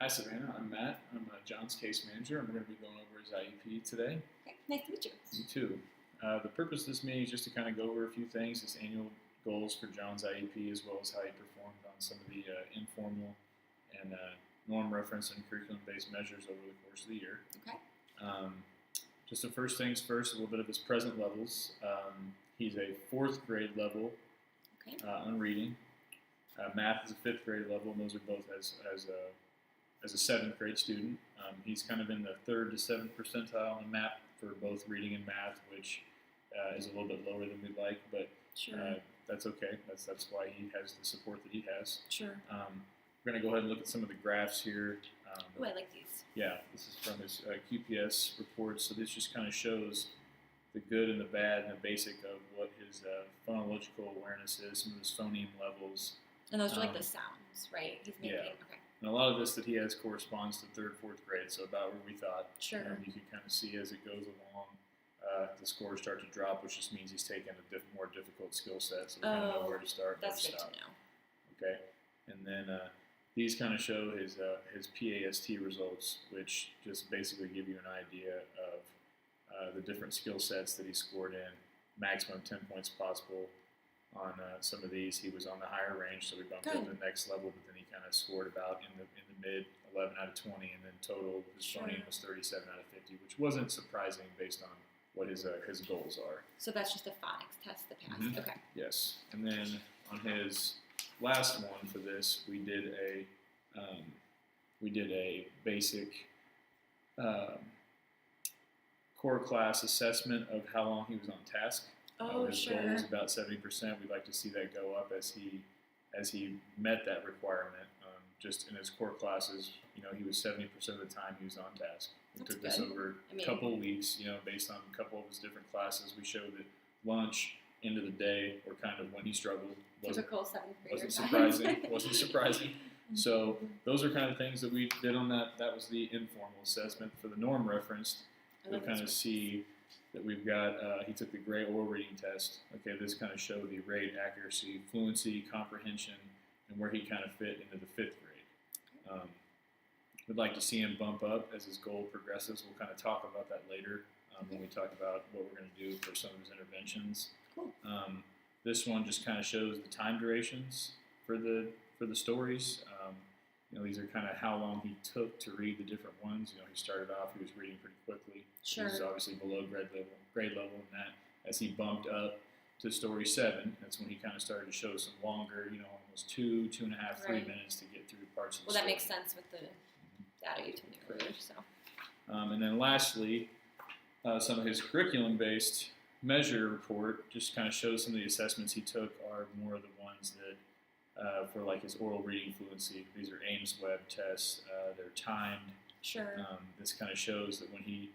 Hi, Savannah. I'm Matt. I'm John's case manager. I'm going to be going over his IEP today. Okay, nice to meet you. You too. The purpose of this meeting is just to kind of go over a few things, his annual goals for John's IEP, as well as how he performed on some of the informal and norm reference and curriculum-based measures over the course of the year. Okay. Just the first things first, a little bit of his present levels. He's a fourth grade level Okay. on reading. Math is a fifth grade level, and those are both as a seventh grade student. He's kind of in the third to seventh percentile on the map for both reading and math, which is a little bit lower than we'd like, but Sure. that's okay. That's why he has the support that he has. Sure. We're going to go ahead and look at some of the graphs here. Oh, I like these. Yeah, this is from his QPS report, so this just kind of shows the good and the bad and the basic of what his phonological awareness is, some of his phoneme levels. And those are like the sounds, right? He's making. Yeah. Okay. And a lot of this that he has corresponds to third, fourth grade, so about where we thought. Sure. You can kind of see as it goes along, the scores start to drop, which just means he's taking a more difficult skill set, so we kind of know where to start and where That's to good stop. to know. Okay, and then these kind of show his PAST results, which just basically give you an idea of the different skill sets that he scored in, maximum 10 points possible. On some of these, he was on the higher range, so we bumped up to the next level. But then he kind of scored about in the mid 11 out of 20, and then total his phoneme was 37 out of 50, which wasn't surprising based on what his goals are. So that's just a phonics test that passed. Mhm. Okay. Yes, and then on his last one for this, we did a basic core class assessment of how long he was on task. Oh, his sure. goal is about 70%. We'd like to see that go up as he met that requirement. Just in his core classes, he was 70% of the time he was on task. We That's took this good. over a couple of weeks, based on a couple of his different classes. We showed that lunch, end of the day, or kind of when he struggled. Typical seventh grader. Wasn't surprising. So those are kind of things that we did on that. That was the informal assessment. For the norm referenced, we kind of see that we've got, he took the gray oral reading test. Okay, this kind of showed the rate, accuracy, fluency, comprehension, and where he kind of fit into the fifth grade. We'd like to see him bump up as his goal progresses. We'll kind of talk about that later when we talk about what we're going to do for some of his interventions. Cool. This one just kind of shows the time durations for the stories. These are kind of how long he took to read the different ones. He started off, he was reading pretty quickly. Sure. He was obviously below grade level in that. As he bumped up to story 7, that's when he kind of started to show some longer, almost 2.5, 3 minutes to get through parts of the story. Well, that makes sense with the data you told me earlier. So. And then lastly, some of his curriculum-based measure report just kind of shows some of the assessments he took are more of the ones that for like his oral reading fluency. These are Ames Web tests. They're timed. Sure. This kind of shows that when he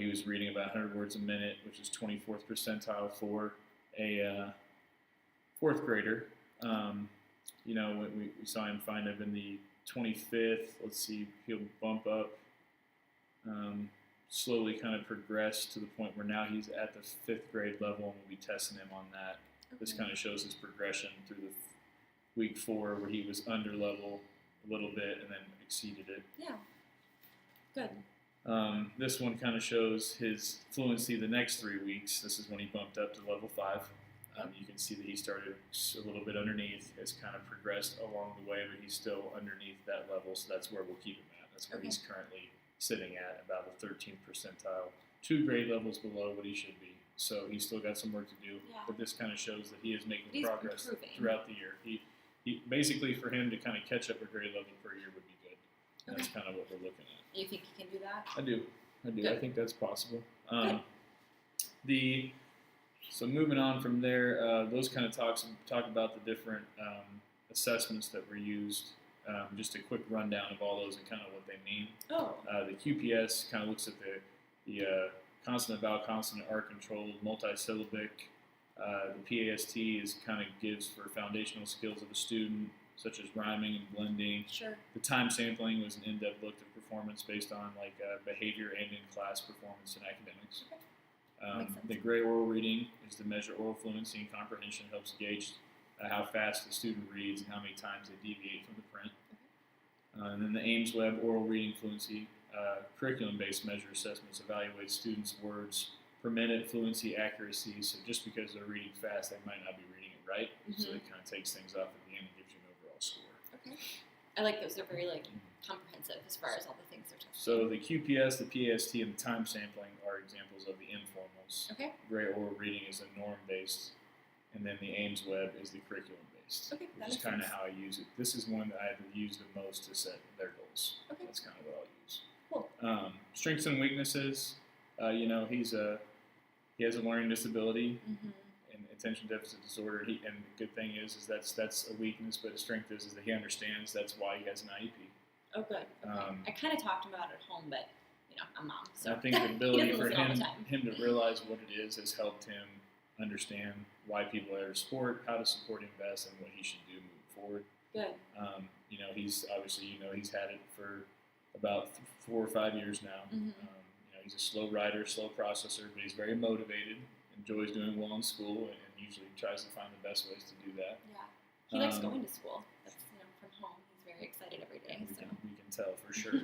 was reading about 100 words a minute, which is 24th percentile for a fourth grader. We saw him find him in the 25th. Let's see, he'll bump up, slowly kind of progress to the point where now he's at the fifth grade level, and we'll be testing him on that. Okay. This kind of shows his progression through the week 4, where he was under level a little bit and then exceeded it. Yeah. Good. This one kind of shows his fluency the next 3 weeks. This is when he bumped up to level 5. You can see that he started a little bit underneath, has kind of progressed along the way, but he's still underneath that level, so that's where we'll keep him at. That's where he's currently sitting at, about the 13th percentile, 2 grade levels below what he should be. So he's still got some work to do, but this kind of shows that he is making progress throughout the year. He basically, for him to kind of catch up a grade level per year would be good. Okay. That's kind of what we're looking at. You think he can do that? I do. Good. I think that's possible. So moving on from there, those kind of talk about the different assessments that were used. Just a quick rundown of all those and kind of what they mean. Oh. The QPS kind of looks at the consonant, vowel, consonant, art controlled, multisyllabic. The PAST kind of gives for foundational skills of the student, such as rhyming and blending. Sure. The time sampling was an in-depth look at performance based on behavior and in-class performance and academics. Okay. The gray oral reading is to measure oral fluency and comprehension, helps gauge how fast the student reads and how many times they deviate from the print. And then the Ames Web Oral Reading Fluency curriculum-based measure assessments evaluate students' words per minute, fluency, accuracy. So just because they're reading fast, they might not be reading it right. So it kind of takes things off at the end and gives you an overall score. Okay. I like those. They're very comprehensive as far as all the things they're testing. So the QPS, the PAST, and the time sampling are examples of the informals. Okay. Gray Oral Reading is a norm-based, and then the Ames Web is the curriculum-based. Okay, that which is makes kind of sense. how I use it. This is one that I've used the most to set their goals. Okay. That's kind of what I'll use. Cool. Strengths and weaknesses. He has a learning disability and attention deficit disorder. And the good thing is that's a weakness, but a strength is that he understands that's why he has an IEP. Oh, good. Okay. I kind of talked about it at home, but I'm mom, so I think the ability for listen all the time. him to realize what it is has helped him understand why people are in sport, how to support him best, and what he should do moving forward. Good. He's obviously he's had it for about 4 or 5 years now. He's a slow writer, slow processor, but he's very motivated, enjoys doing well in school, and usually tries to find the best ways to do that. Yeah. He likes going to school. That's from home. He's very excited every day. We can tell for sure.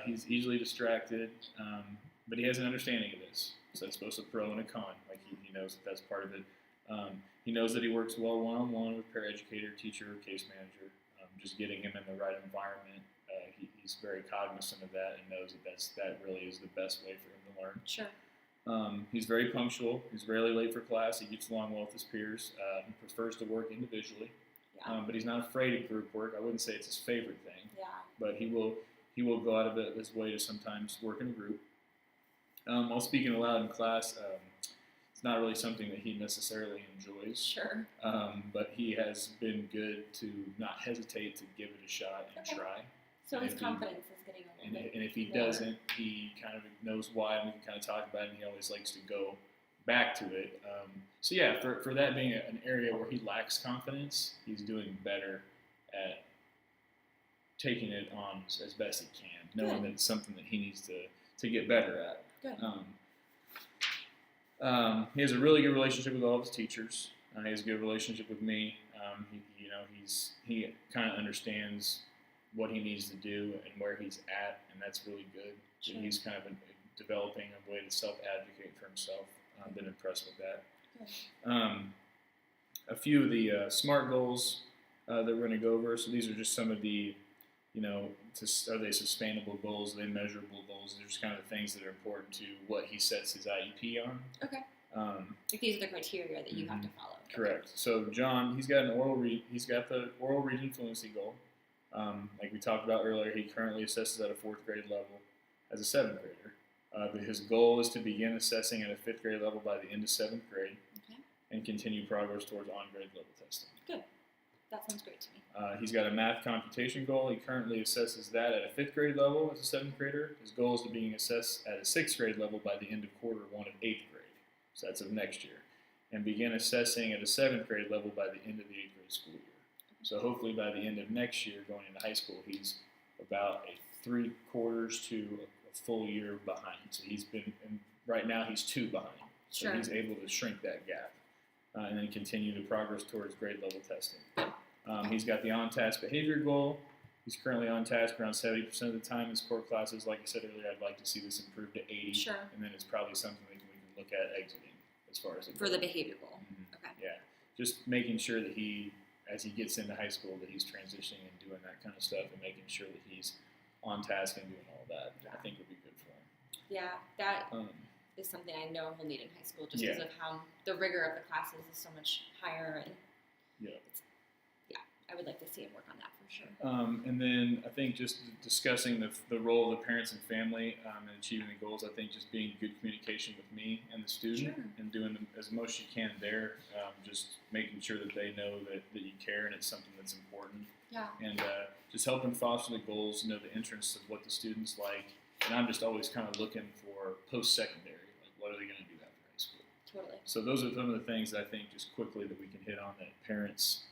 He's easily distracted, but he has an understanding of this. So that's both a pro and a con. Like he knows that's part of it. He knows that he works well one-on-one with paraeducator, teacher, or case manager. Just getting him in the right environment. He's very cognizant of that and knows that really is the best way for him to learn. Sure. He's very punctual. He's rarely late for class. He gets along well with his peers. He prefers to work individually, but he's not afraid of group work. I wouldn't say it's his favorite thing. Yeah. But he will go out of his way to sometimes work in a group. While speaking aloud in class, it's not really something that he necessarily enjoys. Sure. But he has been good to not hesitate to give it a shot and try. So And his if he- confidence is getting a little bit And if he more. doesn't, he kind of knows why, and we can kind of talk about it, and he always likes to go back to it. So yeah, for that being an area where he lacks confidence, he's doing better at taking it on as best he can, knowing that it's something that he needs to get better at. Good. He has a really good relationship with all of his teachers. He has a good relationship with me. He kind of understands what he needs to do and where he's at, and that's really good. Sure. He's kind of developing a way to self-advocate for himself. I've been impressed with that. Good. A few of the SMART goals that we're going to go over. So these are just some of the, are they sustainable goals? Are they measurable goals? They're just kind of the things that are important to what he sets his IEP on. Okay. Like these are the criteria that you have to follow. Correct. So John, he's got the oral reading fluency goal. Like we talked about earlier, he currently assesses at a 4th grade level as a 7th grader. But his goal is to begin assessing at a 5th grade level by the end of 7th grade and continue progress towards on-grade level testing. Good. That sounds great to me. He's got a math computation goal. He currently assesses that at a 5th grade level as a 7th grader. His goal is to begin assessed at a 6th grade level by the end of quarter 1 of 8th grade. So that's of next year. And begin assessing at a 7th grade level by the end of the 8th grade school year. So hopefully by the end of next year, going into high school, he's about a 3/4 to a full year behind. So right now he's 2 behind. So Sure. he's able to shrink that gap and then continue to progress towards grade level testing. He's got the on-task behavior goal. He's currently on task around 70% of the time in his core classes. Like I said earlier, I'd like to see this improve to 80. Sure. And then it's probably something that we can look at exiting as far as it For goes. the behavior goal. Okay. Yeah, just making sure that as he gets into high school, that he's transitioning and doing that kind of stuff and making sure that he's on task and doing all that, I think would be good for him. Yeah, that is something I know he'll need in high school just Yeah. because of how the rigor of the classes is so much higher. And I would like to see him work on that for sure. And then I think just discussing the role of the parents and family in achieving the goals, I think just being good communication with me and the student and doing as much as you can there, just making sure that they know that you care and it's something that's important. Yeah. And just helping foster the goals, the interests of what the students like. And I'm just always kind of looking for post-secondary, like what are they going to do after high school? Totally. So those are some of the things that I think just quickly that we can hit on that parents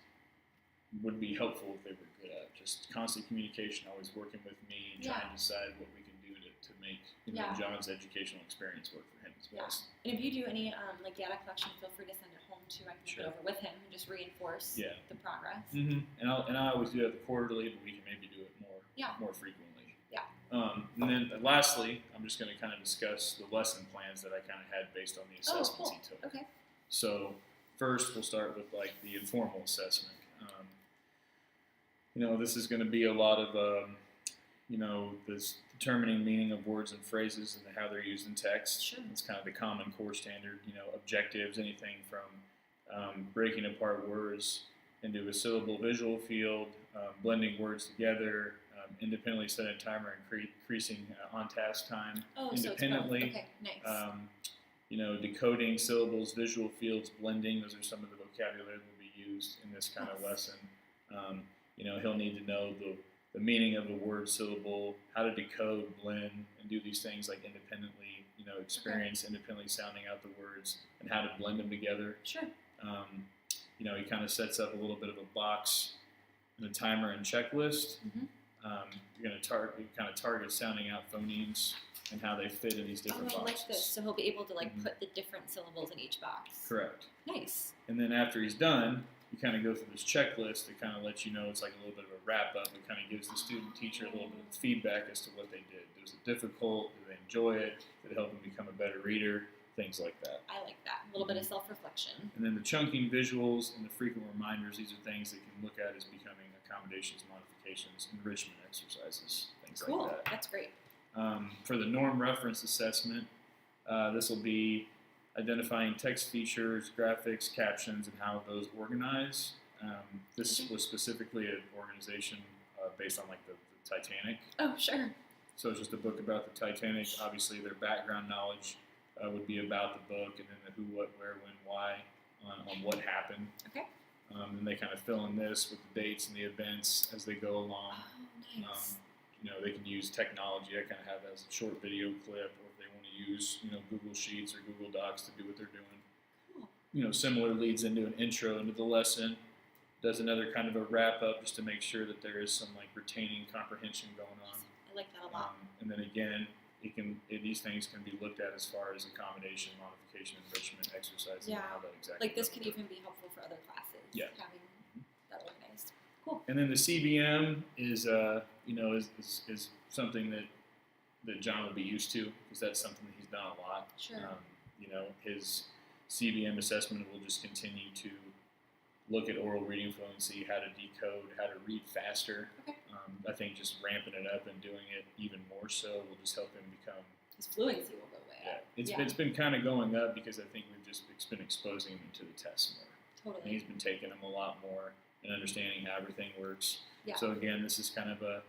would be helpful if they were good at. Just constant communication, always working with me and trying to decide what we can do to make John's educational experience work for him as best. And if you do any data collection, feel free to send it home too. I can look it over with him and just reinforce the progress. And I always do it at the quarterly, but we can maybe do it more Yeah. more frequently. Yeah. And then lastly, I'm just going to kind of discuss the lesson plans that I kind of had based on the assessments cool. he took. Okay. So first, we'll start with like the informal assessment. This is going to be a lot of this determining meaning of words and phrases and how they're used in text. Sure. It's kind of the Common Core standard. Objectives, anything from breaking apart words into a syllable visual field, blending words together, independently setting a timer and increasing on-task time independently. So it's both. Okay, nice. Decoding syllables, visual fields, blending. Those are some of the vocabulary that will be used in this kind of lesson. He'll need to know the meaning of the word, syllable, how to decode, blend, and do these things like independently. Experience independently sounding out the words and how to blend them together. Sure. He kind of sets up a little bit of a box and a timer and checklist. Mm-hmm. You're going to target sounding out phonemes and how they fit in these different boxes. I like this. So he'll be able to put the different syllables in each box. Correct. Nice. And then after he's done, you kind of go through this checklist that kind of lets you know it's like a little bit of a wrap up. It kind of gives the student teacher a little bit of feedback as to what they did. Was it difficult? Did they enjoy it? Did it help them become a better reader? Things like that. I like that. A little bit of self-reflection. And then the chunking visuals and the frequent reminders, these are things that you can look at as becoming accommodations, modifications, enrichment exercises, things like that. That's great. For the norm reference assessment, this will be identifying text features, graphics, captions, and how those organize. This was specifically an organization based on like the Titanic. Oh, sure. So it's just a book about the Titanic. Obviously, their background knowledge would be about the book, and then the who, what, where, when, why on what happened. Okay. And they kind of fill in this with the dates and the events as they go along. Oh, nice. They can use technology. I kind of have that as a short video clip, or if they want to use, Google Sheets or Google Docs to do what they're doing. Cool. Similar leads into an intro into the lesson. Does another kind of a wrap up just to make sure that there is some like retaining comprehension going on. I like that a lot. And then again, these things can be looked at as far as accommodation, modification, enrichment exercises. Yeah. And how that exactly. Like this could even be helpful for other classes. Yeah. Having that organized. Cool. And then the CBM is something that John will be used to because that's something that he's done a lot. Sure. His CBM assessment will just continue to look at oral reading fluency, how to decode, how to read faster. Okay. I think just ramping it up and doing it even more so will just help him become. His fluency will go way up. It's been kind of going up because I think we've just been exposing him to the tests more. Totally. And he's been taking them a lot more and understanding how everything works. Yeah. So again, this is kind of a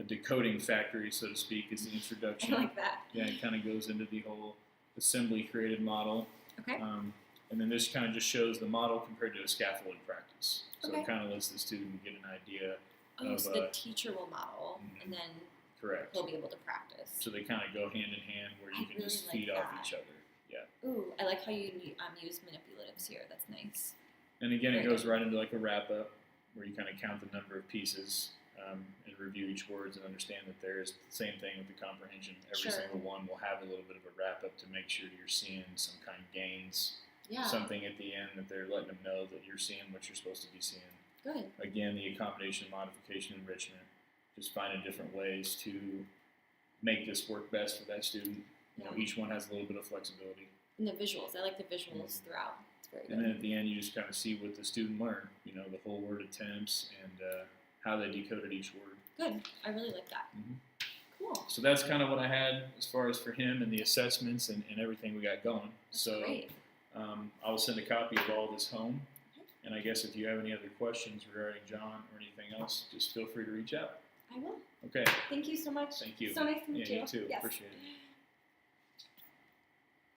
decoding factory, so to speak, is the introduction. I like that. Yeah, it kind of goes into the whole assembly created model. Okay. And then this kind of just shows the model compared to a scaffolding practice. So Okay. it kind of lets the student get an idea Oh, of, so the teacher will model, mhm. and then correct. he'll be able to practice. So they kind of go hand in hand where you I can really just like feed off that. each other. Yeah. Ooh, I like how you use manipulatives here. That's nice. And again, it Very goes good. right into like a wrap up where you kind of count the number of pieces and review each words and understand that there is the same thing with the comprehension. Every Sure. single one will have a little bit of a wrap up to make sure you're seeing some kind of gains, Yeah. something at the end that they're letting them know that you're seeing what you're supposed to be seeing. Good. Again, the accommodation, modification, enrichment, just finding different ways to make this work best for that student. Yeah. Each one has a little bit of flexibility. And the visuals. I like the visuals throughout. It's very good. And then at the end, you just kind of see what the student learned, the whole word attempts and how they decoded each word. Good. I really like that. Mhm. Cool. So that's kind of what I had as far as for him and the assessments and everything we got going. That's So great. I will send a copy of all this home. And I guess if you have any other questions regarding John or anything else, just feel free to reach out. I will. Okay. Thank you so much. Thank you. So nice to meet Yeah, you. you too. Yes. Appreciate it.